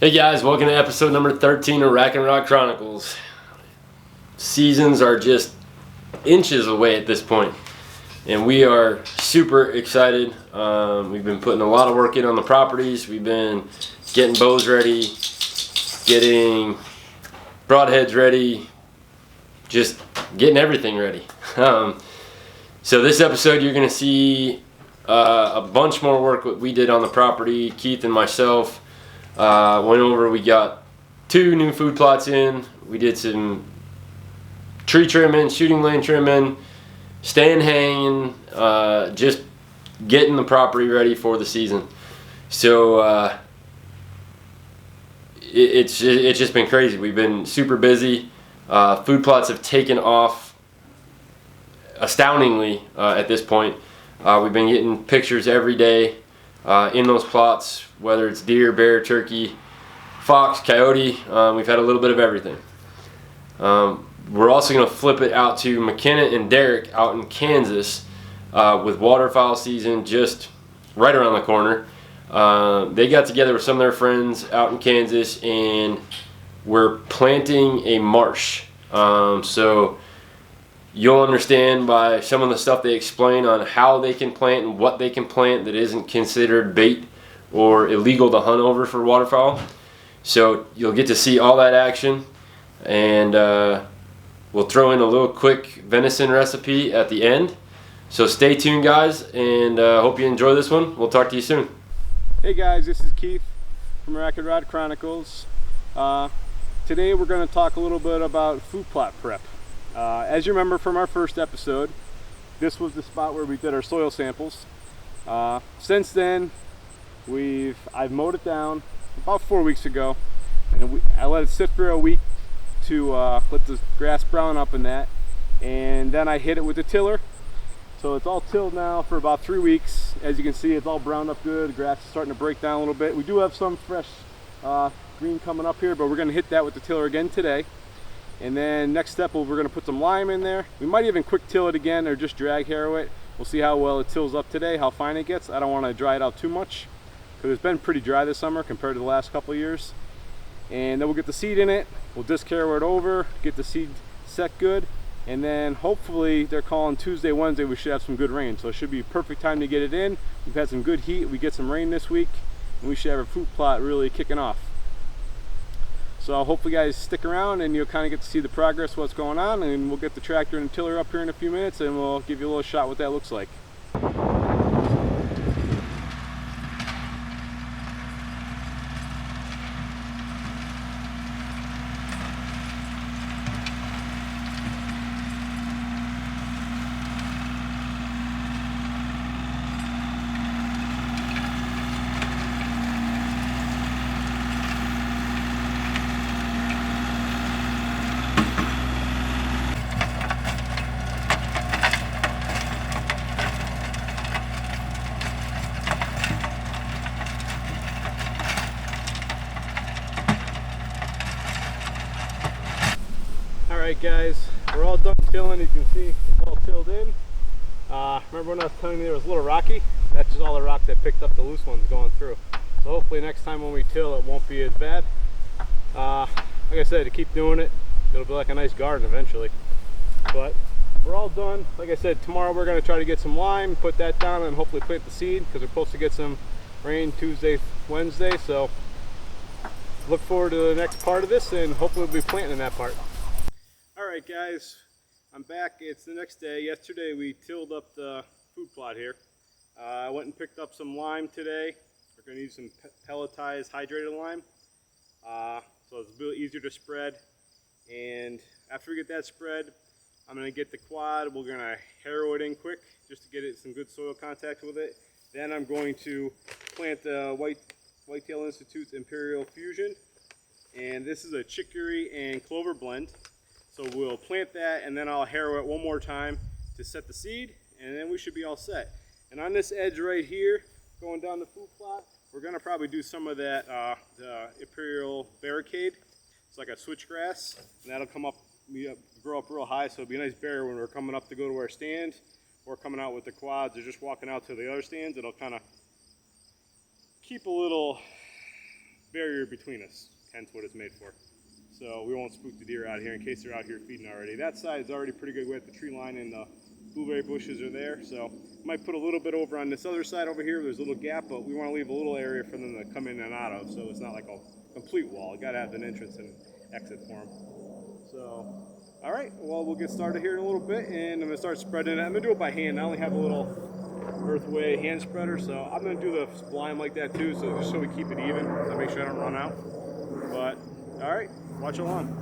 Hey guys, welcome to episode number 13 of Rack and Rod Chronicles. Seasons are just inches away at this point, and we are super excited. We've been putting a lot of work in on the properties. We've been getting bows ready, getting broadheads ready, just getting everything ready. So this episode you're going to see a bunch more work what we did on the property. Keith and myself went over, we got 2 new food plots in. We did some tree trimming, shooting lane trimming, stand hanging, just getting the property ready for the season. So it's just been crazy. We've been super busy. Food plots have taken off astoundingly at this point. We've been getting pictures every day in those plots, whether it's deer, bear, turkey, fox, coyote. We've had a little bit of everything. We're also going to flip it out to Mckenna and Derek out in Kansas with waterfowl season just right around the corner. They got together with some of their friends out in Kansas, and we're planting a marsh. So you'll understand by some of the stuff they explain on how they can plant and what they can plant that isn't considered bait or illegal to hunt over for waterfowl. So you'll get to see all that action, and we'll throw in a little quick venison recipe at the end. So stay tuned, guys, and hope you enjoy this one. We'll talk to you soon. Hey guys, this is Keith from Rack and Rod Chronicles. Today we're going to talk a little bit about food plot prep. As you remember from our first episode, this was the spot where we did our soil samples. Since then, I've mowed it down about 4 weeks ago, and I let it sit for a week to let the grass brown up in that, and then I hit it with the tiller. So it's all tilled now for about 3 weeks. As you can see, it's all browned up good. The grass is starting to break down a little bit. We do have some fresh green coming up here, but we're going to hit that with the tiller again today. And then next step, we're going to put some lime in there. We might even quick till it again or just drag harrow it. We'll see how well it tills up today, how fine it gets. I don't want to dry it out too much because it's been pretty dry this summer compared to the last couple of years. And then we'll get the seed in it. We'll disc harrow it over, get the seed set good. And then hopefully they're calling Tuesday, Wednesday, we should have some good rain. So it should be a perfect time to get it in. We've had some good heat. We get some rain this week, and we should have our food plot really kicking off. So hopefully you guys stick around and you'll kind of get to see the progress, what's going on, and we'll get the tractor and tiller up here in a few minutes, and we'll give you a little shot what that looks like. Alright guys, we're all done tilling. You can see it's all tilled in. Remember when I was telling you there was a little rocky? That's just all the rocks that picked up the loose ones going through. So hopefully next time when we till it won't be as bad. Like I said, to keep doing it, it'll be like a nice garden eventually. But we're all done. Like I said, tomorrow we're going to try to get some lime, put that down, and hopefully plant the seed because we're supposed to get some rain Tuesday, Wednesday. So look forward to the next part of this, and hopefully we'll be planting that part. Alright guys, I'm back. It's the next day. Yesterday we tilled up the food plot here. I went and picked up some lime today. We're going to use some pelletized hydrated lime. So it's a bit easier to spread. And after we get that spread, I'm going to get the quad. We're going to harrow it in quick just to get it some good soil contact with it. Then I'm going to plant the Whitetail Institute's Imperial Fusion. And this is a chicory and clover blend. So we'll plant that, and then I'll harrow it one more time to set the seed, and then we should be all set. And on this edge right here, going down the food plot, we're going to probably do some of that the Imperial Barricade. It's like a switchgrass, and that'll come up, grow up real high, so it'll be a nice barrier when we're coming up to go to our stand, or coming out with the quads, or just walking out to the other stands. It'll kind of keep a little barrier between us, hence what it's made for. So we won't spook the deer out here in case they're out here feeding already. That side is already pretty good width. The tree line and the blueberry bushes are there. So might put a little bit over on this other side over here. There's a little gap, but we want to leave a little area for them to come in and out of. So it's not like a complete wall. You got to have an entrance and exit for them. So, all right, well, we'll get started here in a little bit, and I'm going to start spreading it. I'm going to do it by hand. I only have a little Earthway hand spreader, so I'm going to do the sublime like that too, so just so we keep it even, so make sure I don't run out. But, all right, watch along.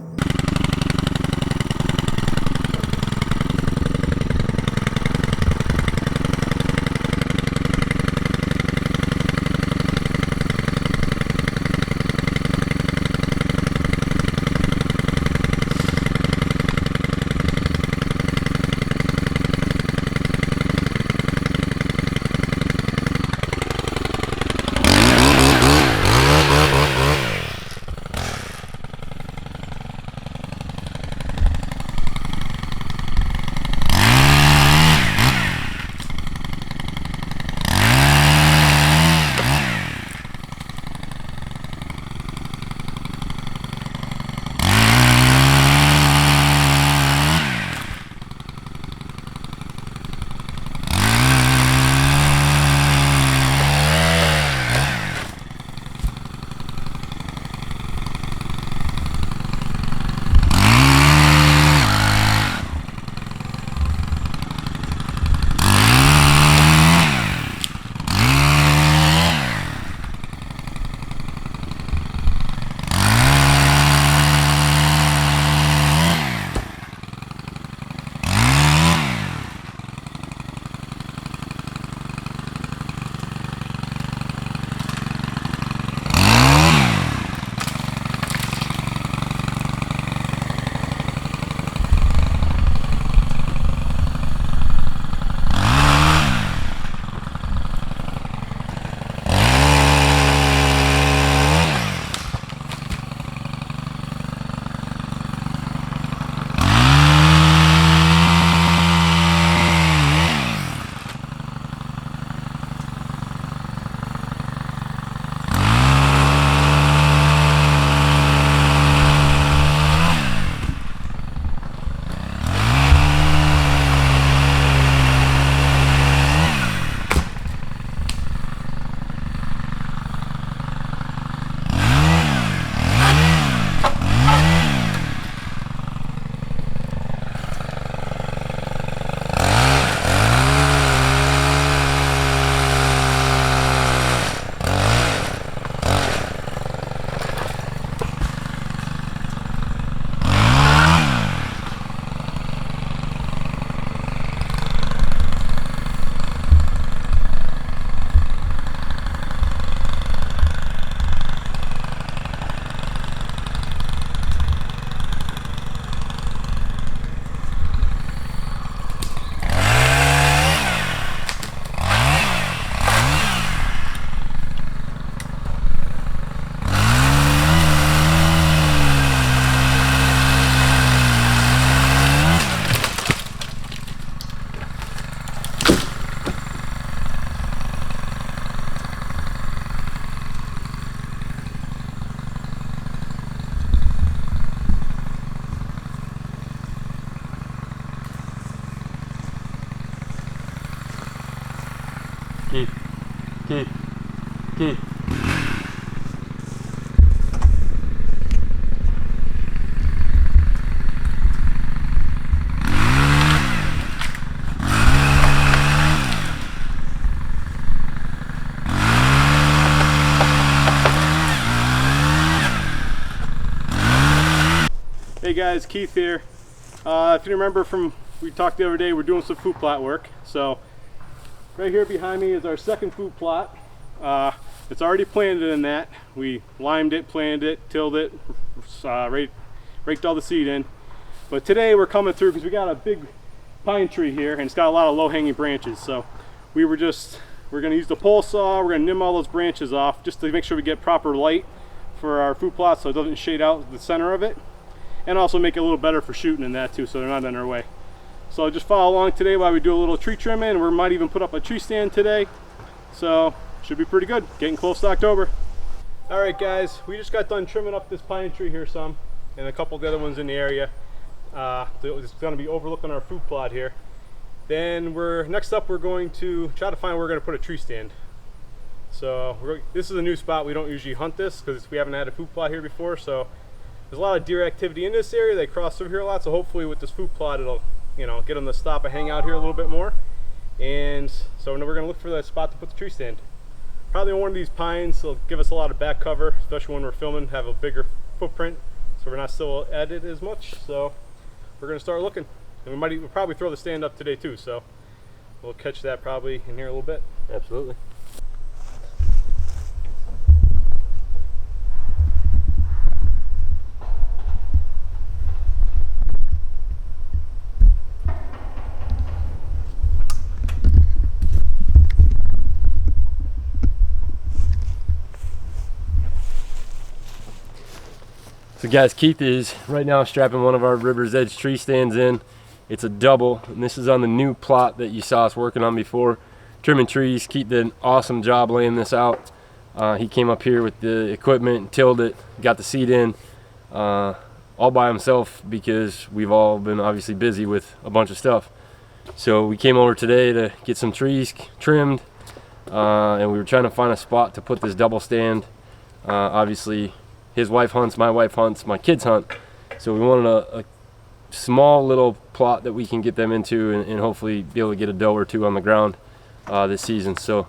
Keith. Hey guys, Keith here. If you remember from we talked the other day, we're doing some food plot work. So right here behind me is our second food plot. It's already planted in that. We limed it, planted it, tilled it, raked all the seed in. But today we're coming through because we got a big pine tree here and it's got a lot of low-hanging branches. So we're going to use the pole saw, we're going to nim all those branches off just to make sure we get proper light for our food plot so it doesn't shade out the center of it. And also make it a little better for shooting in that too, so they're not in our way. So just follow along today while we do a little tree trimming. We might even put up a tree stand today. So should be pretty good. Getting close to October. All right, guys, we just got done trimming up this pine tree here some, and a couple of the other ones in the area. It's going to be overlooking our food plot here. Then next up we're going to try to find where we're going to put a tree stand. So this is a new spot. We don't usually hunt this because we haven't had a food plot here before. So there's a lot of deer activity in this area. They cross through here a lot. So hopefully with this food plot, it'll get them to stop and hang out here a little bit more. And so now we're going to look for that spot to put the tree stand. Probably on one of these pines. It'll give us a lot of back cover, especially when we're filming. Have a bigger footprint, so we're not still at it as much. So we're going to start looking. And we'll probably throw the stand up today too. So we'll catch that probably in here a little bit. Absolutely. So guys, Keith is right now strapping one of our River's Edge tree stands in. It's a double, and this is on the new plot that you saw us working on before. Trimming trees. Keith did an awesome job laying this out. He came up here with the equipment, tilled it, got the seed in all by himself because we've all been obviously busy with a bunch of stuff. So we came over today to get some trees trimmed, and we were trying to find a spot to put this double stand. Obviously, his wife hunts, my wife hunts, my kids hunt. So we wanted a small little plot that we can get them into and hopefully be able to get a doe or two on the ground this season. So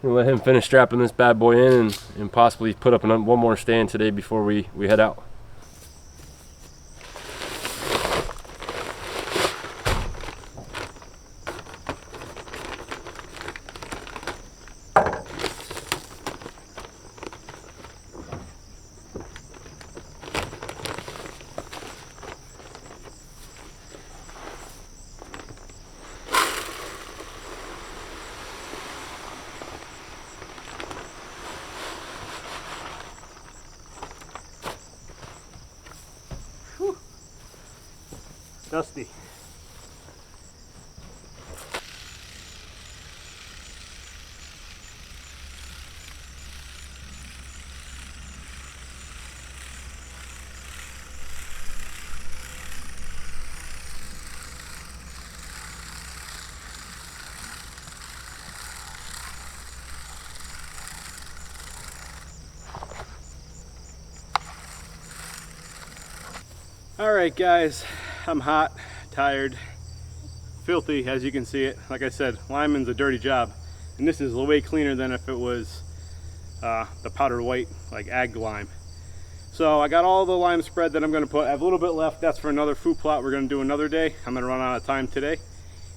we'll let him finish strapping this bad boy in and possibly put up one more stand today before we head out. Dusty. All right, guys. I'm hot, tired, filthy, as you can see it. Like I said, lineman's a dirty job, and this is way cleaner than if it was the powdered white, like ag lime. So I got all the lime spread that I'm going to put. I have a little bit left. That's for another food plot we're going to do another day. I'm going to run out of time today,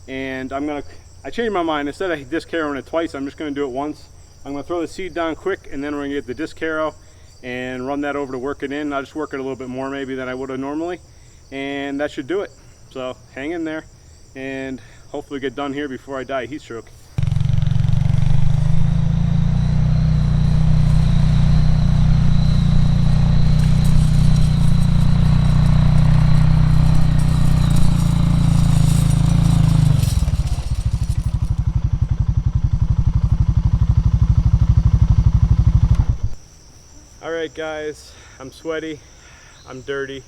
and I changed my mind. Instead of disc harrowing it twice, I'm just going to do it once. I'm going to throw the seed down quick, and then we're going to get the disc harrow and run that over to work it in. I'll just work it a little bit more maybe than I would have normally. And that should do it. So hang in there and hopefully get done here before I die of heat stroke. All right, guys, I'm sweaty, I'm dirty,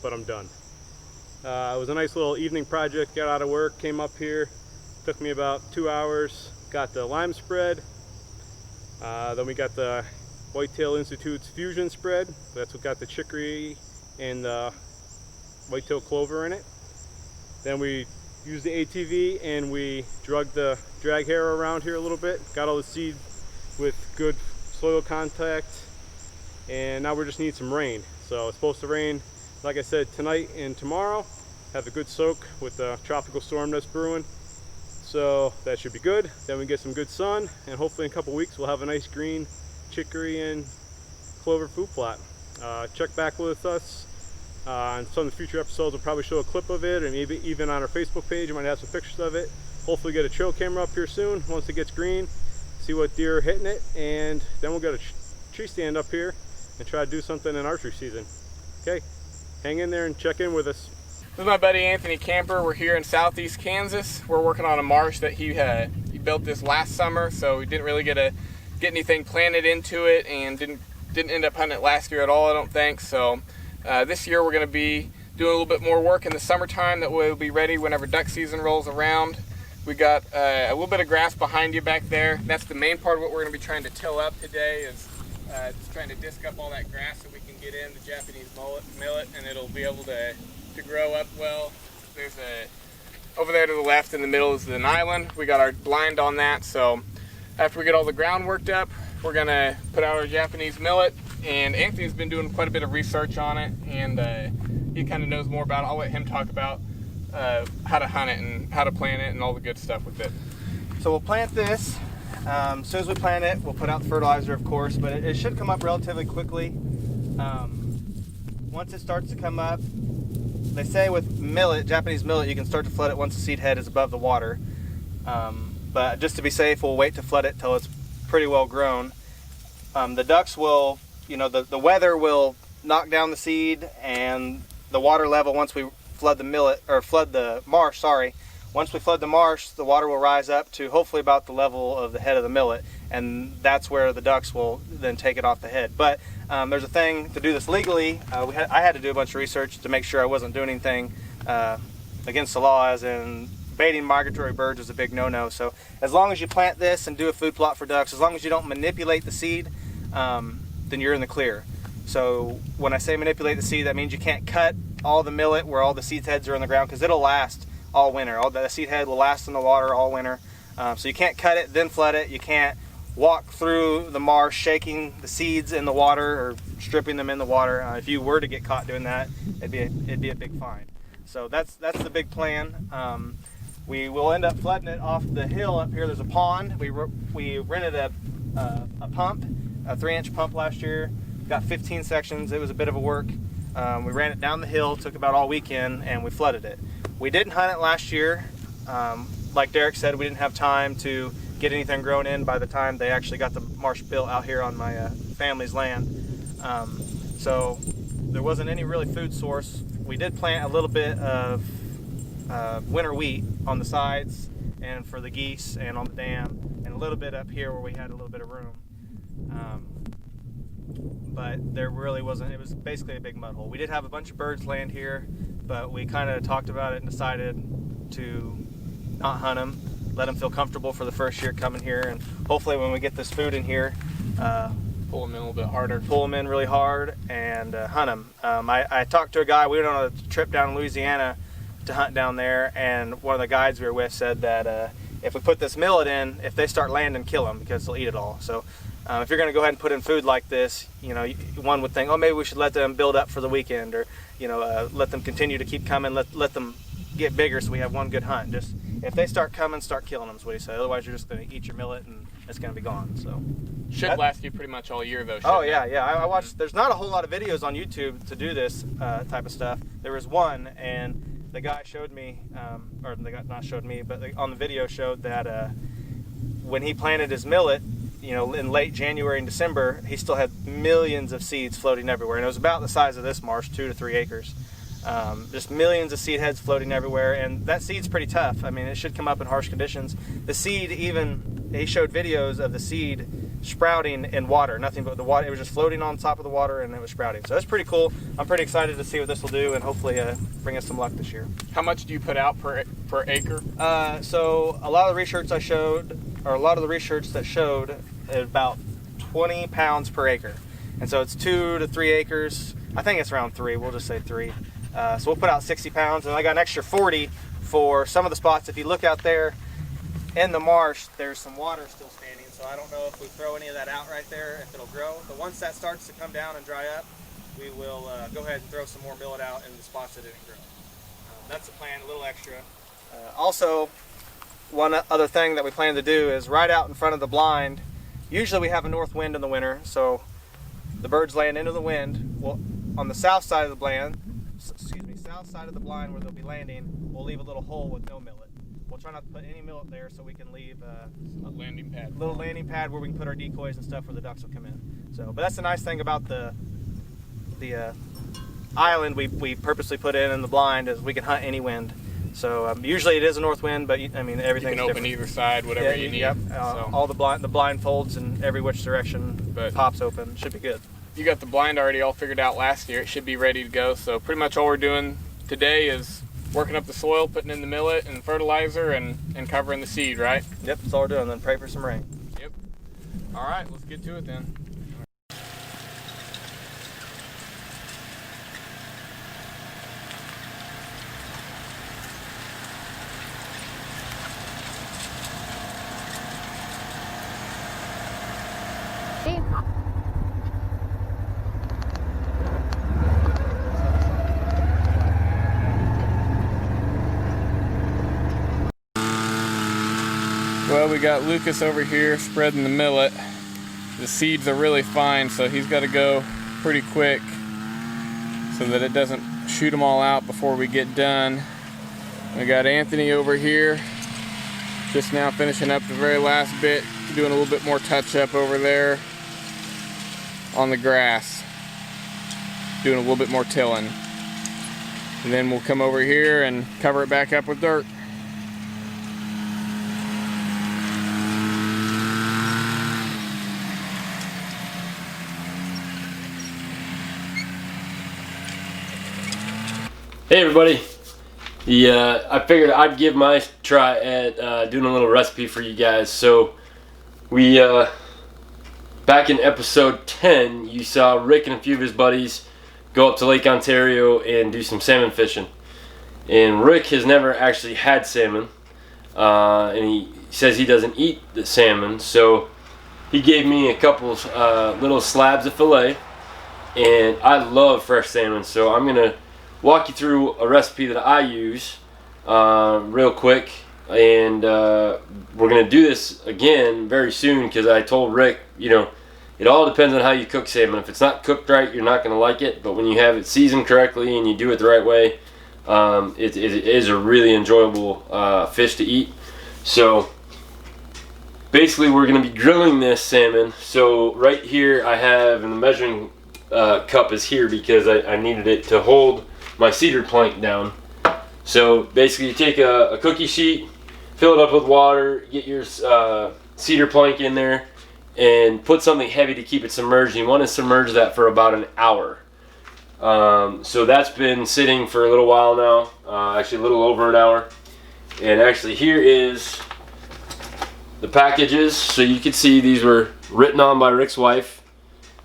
but I'm done. It was a nice little evening project. Got out of work, came up here, took me about 2 hours, got the lime spread, then we got the Whitetail Institute's fusion spread. That's what got the chicory and the whitetail clover in it. Then we used the ATV and we drugged the drag harrow around here a little bit, got all the seed with good soil contact, and now we just need some rain. So it's supposed to rain, like I said, tonight and tomorrow. Have a good soak with the tropical storm that's brewing. So that should be good. Then we get some good sun, and hopefully in a couple weeks we'll have a nice green chicory and clover food plot. Check back with us on some of the future episodes. We'll probably show a clip of it, and maybe even on our Facebook page, we might have some pictures of it. Hopefully get a trail camera up here soon once it gets green, see what deer are hitting it, and then we'll get a tree stand up here and try to do something in archery season. Okay, hang in there and check in with us. This is my buddy Anthony Camper. We're here in southeast Kansas. We're working on a marsh that he built this last summer, so we didn't really get anything planted into it and didn't didn't end up hunting it last year at all, I don't think. So this year we're going to be doing a little bit more work in the summertime. That way we'll be ready whenever duck season rolls around. We got a little bit of grass behind you back there. That's the main part of what we're going to be trying to till up today, is just trying to disc up all that grass so we can get in the Japanese millet, and it'll be able to grow up well. There's over there to the left in the middle is an island. We got our blind on that, so after we get all the ground worked up, we're going to put out our Japanese millet. And Anthony's been doing quite a bit of research on it, and he kind of knows more about it. I'll let him talk about how to hunt it and how to plant it and all the good stuff with it. So we'll plant this. As soon as we plant it, we'll put out the fertilizer, of course, but it should come up relatively quickly. Once it starts to come up, they say with millet, Japanese millet, you can start to flood it once the seed head is above the water. But just to be safe, we'll wait to flood it till it's pretty well grown. The ducks will, the weather will knock down the seed, and the water level once we flood the marsh, once we flood the marsh, the water will rise up to hopefully about the level of the head of the millet, and that's where the ducks will then take it off the head. But there's a thing to do this legally. I had to do a bunch of research to make sure I wasn't doing anything against the law, as in baiting migratory birds is a big no-no. So as long as you plant this and do a food plot for ducks, as long as you don't manipulate the seed, then you're in the clear. So when I say manipulate the seed, that means you can't cut all the millet where all the seed heads are in the ground, because it'll last all winter. All the seed head will last in the water all winter. So you can't cut it, then flood it. You can't walk through the marsh shaking the seeds in the water or stripping them in the water. If you were to get caught doing that, it'd be a big fine. So that's the big plan. We will end up flooding it off the hill up here. There's a pond. We rented a pump, a 3-inch pump last year. Got 15 sections. It was a bit of a work. We ran it down the hill, took about all weekend, and we flooded it. We didn't hunt it last year. Like Derek said, we didn't have time to get anything grown in by the time they actually got the marsh built out here on my family's land. So there wasn't any really food source. We did plant a little bit of winter wheat on the sides and for the geese and on the dam, and a little bit up here where we had a little bit of room. But there really wasn't. It was basically a big mud hole. We did have a bunch of birds land here, but we kind of talked about it and decided to not hunt them, let them feel comfortable for the first year coming here, and hopefully when we get this food in here, pull them in a little bit harder. Pull them in really hard and hunt them. I talked to a guy. We went on a trip down in Louisiana to hunt down there, and one of the guides we were with said that if we put this millet in, if they start landing, kill them, because they'll eat it all. So if you're going to go ahead and put in food like this, one would think, oh, maybe we should let them build up for the weekend, or let them continue to keep coming, let them get bigger so we have one good hunt. Just if they start coming, start killing them is what he said. Otherwise you're just going to eat your millet and it's going to be gone. So should last you pretty much all year though. Oh yeah, I watched. There's not a whole lot of videos on YouTube to do this type of stuff. There was one, and the guy showed me, or the guy not showed me, but on the video showed that when he planted his millet, in late January and December, he still had millions of seeds floating everywhere, and it was about the size of this marsh, 2 to 3 acres. Just millions of seed heads floating everywhere, and that seed's pretty tough. I mean, it should come up in harsh conditions. The seed, he showed videos of the seed sprouting in water, nothing but the water. It was just floating on top of the water, and it was sprouting. So that's pretty cool. I'm pretty excited to see what this will do, and hopefully bring us some luck this year. How much do you put out per acre? So a lot of the research that showed about 20 pounds per acre, and so it's 2 to 3 acres. I think it's around 3. We'll just say 3. So we'll put out 60 pounds, and I got an extra 40 for some of the spots. If you look out there in the marsh, there's some water still standing, so I don't know if we throw any of that out right there, if it'll grow. But once that starts to come down and dry up, we will go ahead and throw some more millet out in the spots that didn't grow. That's the plan, a little extra. Also, one other thing that we plan to do is right out in front of the blind. Usually we have a north wind in the winter, so the birds land into the wind. Well, on the south side of the blind where they'll be landing, we'll leave a little hole with no millet. We'll try not to put any millet there, so we can leave a landing pad. Little landing pad where we can put our decoys and stuff where the ducks will come in. So, but that's the nice thing about the island we purposely put in the blind, is we can hunt any wind. So usually it is a north wind, but I mean everything. You can open either side, whatever you need. Yep. So. All the blind folds in every which direction pops open. Should be good. you got the blind already all figured out last year. It should be ready to go. So pretty much all we're doing today is working up the soil, putting in the millet and fertilizer, and covering the seed, right? Yep, that's all we're doing. Then pray for some rain. Yep. All right, let's get to it then. Well, we got Lucas over here spreading the millet. The seeds are really fine, so he's got to go pretty quick so that it doesn't shoot them all out before we get done. We got Anthony over here just now finishing up the very last bit, doing a little bit more touch up over there on the grass, doing a little bit more tilling. And then we'll come over here and cover it back up with dirt. Hey everybody, I figured I'd give my try at doing a little recipe for you guys. So we, back in episode 10, you saw Rick and a few of his buddies go up to Lake Ontario and do some salmon fishing. And Rick has never actually had salmon, and he says he doesn't eat the salmon, so he gave me a couple little slabs of fillet, and I love fresh salmon, so I'm gonna walk you through a recipe that I use real quick, and we're gonna do this again very soon because I told Rick, you know, it all depends on how you cook salmon. If it's not cooked right, you're not gonna like it, but when you have it seasoned correctly and you do it the right way, it is a really enjoyable fish to eat. So basically we're gonna be grilling this salmon. So right here I have, and the measuring cup is here because I needed it to hold my cedar plank down. So basically you take a cookie sheet, fill it up with water, get your cedar plank in there, and put something heavy to keep it submerged. You want to submerge that for about an hour. So that's been sitting for a little while now, actually a little over an hour. And actually here is the packages. So you can see these were written on by Rick's wife.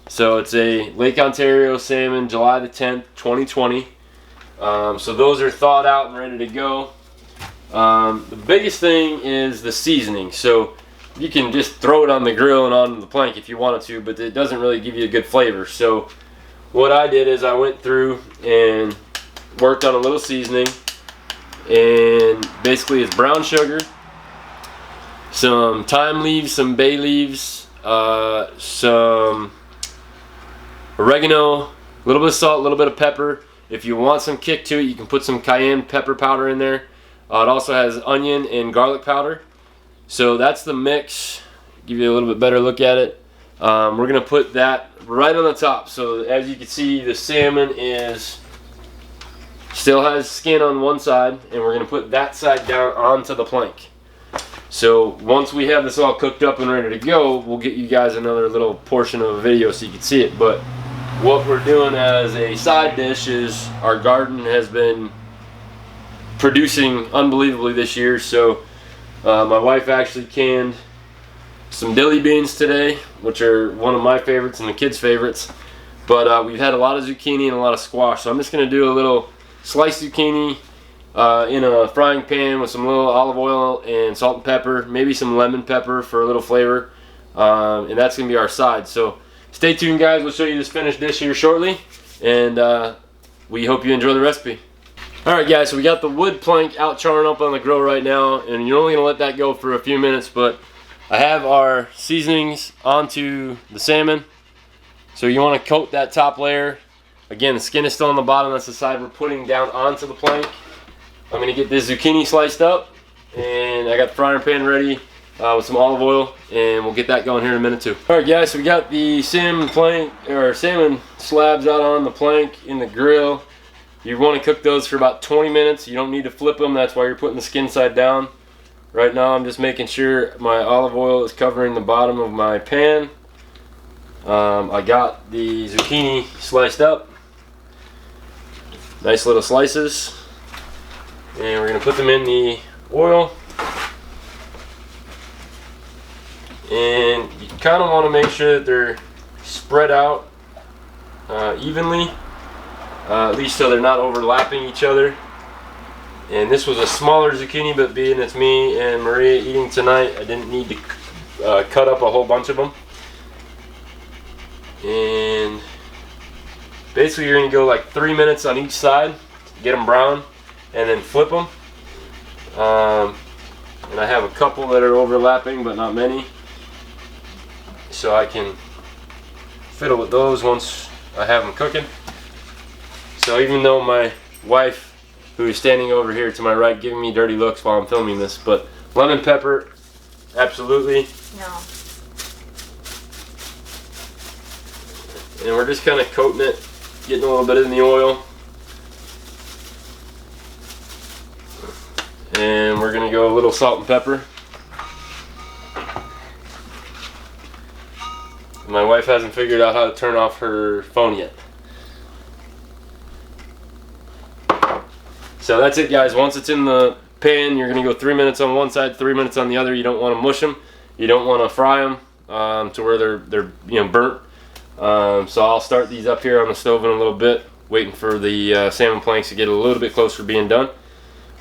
So it's a Lake Ontario salmon, July the 10th, 2020. So those are thawed out and ready to go. The biggest thing is the seasoning. So you can just throw it on the grill and on the plank if you wanted to, but it doesn't really give you a good flavor. So what I did is I went through and worked on a little seasoning, and basically it's brown sugar, some thyme leaves, some bay leaves, some oregano, a little bit of salt, a little bit of pepper. If you want some kick to it, you can put some cayenne pepper powder in there. It also has onion and garlic powder. So that's the mix. Give you a little bit better look at it. We're going to put that right on the top. So as you can see, the salmon still has skin on one side, and we're going to put that side down onto the plank. So once we have this all cooked up and ready to go, we'll get you guys another little portion of a video so you can see it. But what we're doing as a side dish is our garden has been producing unbelievably this year. So my wife actually canned some dilly beans today, which are one of my favorites and the kids' favorites. But we've had a lot of zucchini and a lot of squash. So I'm just going to do a little sliced zucchini in a frying pan with some little olive oil and salt and pepper, maybe some lemon pepper for a little flavor. And that's going to be our side. So stay tuned, guys. We'll show you this finished dish here shortly, and we hope you enjoy the recipe. Alright guys, so we got the wood plank out charring up on the grill right now, and you're only going to let that go for a few minutes, but I have our seasonings onto the salmon. So you want to coat that top layer. Again, the skin is still on the bottom. That's the side we're putting down onto the plank. I'm going to get this zucchini sliced up, and I got the frying pan ready with some olive oil, and we'll get that going here in a minute too. Alright guys, so we got the salmon slabs out on the plank in the grill. You want to cook those for about 20 minutes. You don't need to flip them. That's why you're putting the skin side down. Right now I'm just making sure my olive oil is covering the bottom of my pan. I got the zucchini sliced up, nice little slices, and we're going to put them in the oil. And you kind of want to make sure that they're spread out evenly, at least so they're not overlapping each other. And this was a smaller zucchini, but being it's me and Maria eating tonight, I didn't need to cut up a whole bunch of them. And basically you're going to go like 3 minutes on each side, get them brown, and then flip them. And I have a couple that are overlapping, but not many, so I can fiddle with those once I have them cooking. So even though my wife, who is standing over here to my right, giving me dirty looks while I'm filming this, but lemon pepper, absolutely. No. And we're just kind of coating it, getting a little bit in the oil. And we're going to go a little salt and pepper. My wife hasn't figured out how to turn off her phone yet. So that's it, guys. Once it's in the pan, you're going to go 3 minutes on one side, 3 minutes on the other. You don't want to mush them. You don't want to fry them to where they're burnt. So I'll start these up here on the stove in a little bit, waiting for the salmon planks to get a little bit closer to being done.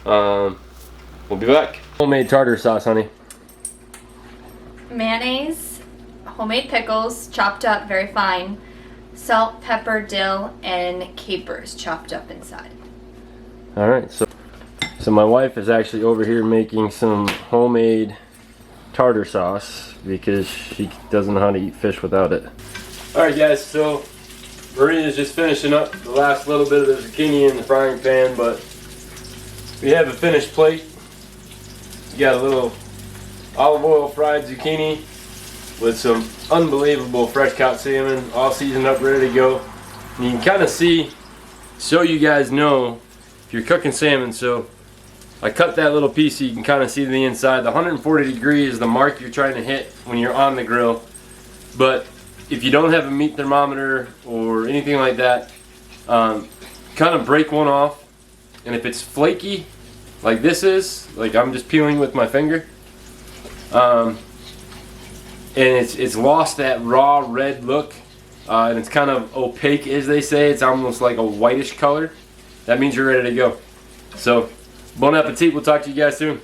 We'll be back. Homemade tartar sauce, honey. Mayonnaise, homemade pickles, chopped up very fine, salt, pepper, dill, and capers chopped up inside. Alright, so my wife is actually over here making some homemade tartar sauce because she doesn't know how to eat fish without it. Alright guys, so Maria's just finishing up the last little bit of the zucchini in the frying pan, but we have a finished plate. You got a little olive oil fried zucchini with some unbelievable fresh caught salmon, all seasoned up, ready to go. And you can kind of see, so you guys know, if you're cooking salmon, so I cut that little piece so you can kind of see the inside. The 140 degrees is the mark you're trying to hit when you're on the grill. But if you don't have a meat thermometer or anything like that, kind of break one off. And if it's flaky, like this is, like I'm just peeling with my finger, and it's lost that raw red look, and it's kind of opaque, as they say. It's almost like a whitish color. That means you're ready to go. So, bon appetit. We'll talk to you guys soon.